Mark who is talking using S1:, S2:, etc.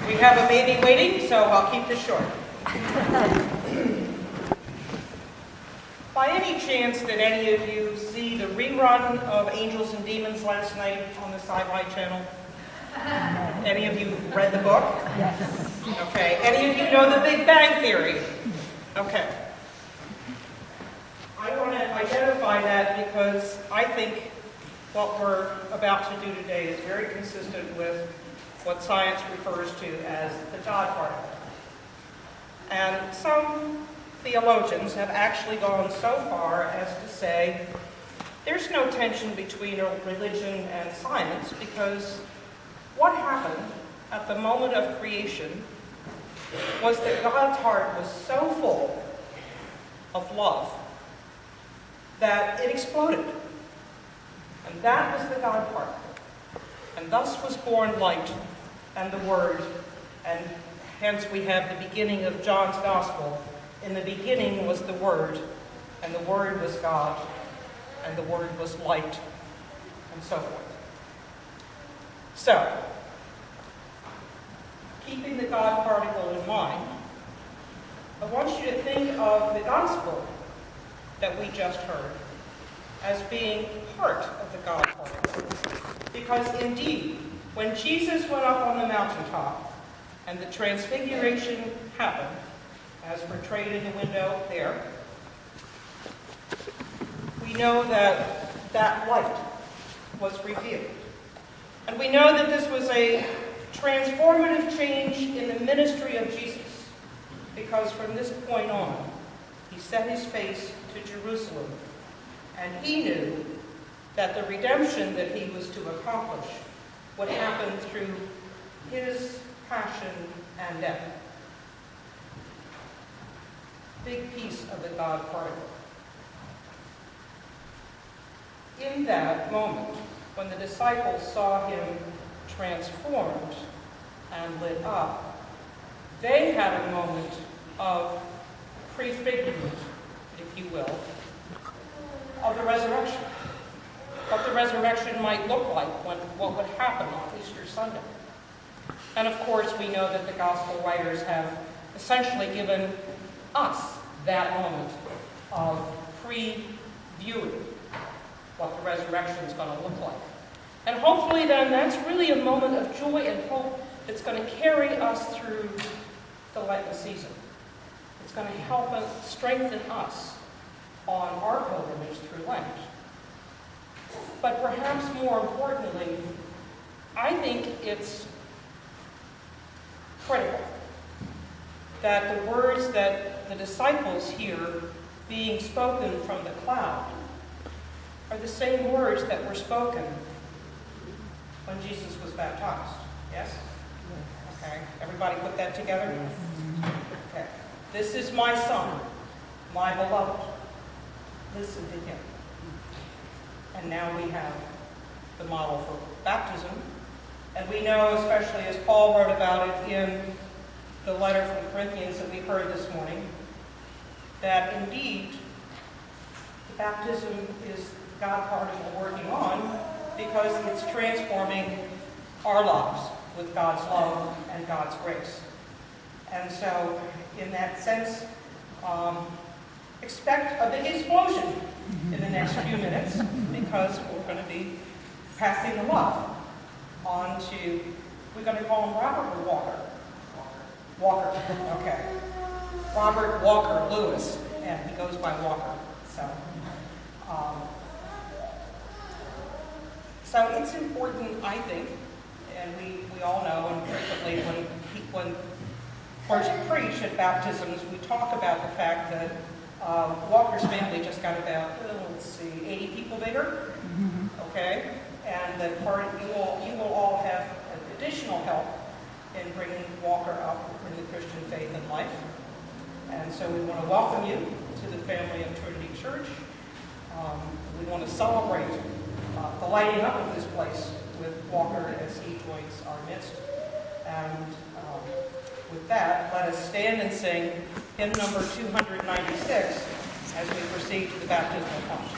S1: We have a baby waiting, so I'll keep this short. By any chance, did any of you see the rerun of Angels and Demons last night on the Sci-Fi Channel? Any of you read the book?
S2: Yes.
S1: Okay. Any of you know the Big Bang Theory? Okay. I want to identify that because I think what we're about to do today is very consistent with what science refers to as the God particle. And some theologians have actually gone so far as to say there's no tension between religion and science, because what happened at the moment of creation was that God's heart was so full of love that it exploded. And that was the God particle. And thus was born light and the Word, and hence we have the beginning of John's Gospel. In the beginning was the Word, and the Word was God, and the Word was light, and so forth. So, keeping the God particle in mind, I want you to think of the Gospel that we just heard as being part of the God particle. Because indeed, when Jesus went up on the mountaintop and the transfiguration happened, as portrayed in the window there, we know that that light was revealed. And we know that this was a transformative change in the ministry of Jesus, because from this point on, he set his face to Jerusalem, and he knew that the redemption that he was to accomplish would happen through his passion and death. Big piece of the God particle. In that moment, when the disciples saw him transformed and lit up, they had a moment of prefigurement, if you will, of the resurrection. What the resurrection might look like, what would happen on Easter Sunday. And of course, we know that the gospel writers have essentially given us that moment of previewing what the resurrection is going to look like. And hopefully then that's really a moment of joy and hope that's going to carry us through the Lenten season. It's going to help us, strengthen us on our pilgrimage through Lent. But perhaps more importantly, I think it's critical that the words that the disciples hear being spoken from the cloud are the same words that were spoken when Jesus was baptized. Yes? Okay. Everybody put that together? Okay. This is my Son, my beloved. Listen to him. And now we have the model for baptism. And we know, especially as Paul wrote about it in the letter from Corinthians that we heard this morning, that indeed the baptism is God particle working on, because it's transforming our lives with God's love and God's grace. And so, in that sense, expect a big explosion in the next few minutes, because we're going to be passing the love on to, we're going to call him Robert or Walker? Walker, okay. Robert Walker Lewis, and he goes by Walker. So it's important, I think, and we all know, and frequently when clergy preach at baptisms, we talk about the fact that Walker's family just got about, 80 people bigger, okay? And that you will all have additional help in bringing Walker up in the Christian faith and life. And so we want to welcome you to the family of Trinity Church. We want to celebrate the lighting up of this place with Walker as he joins our midst. And with that, let us stand and sing hymn number 296 as we proceed to the baptismal function.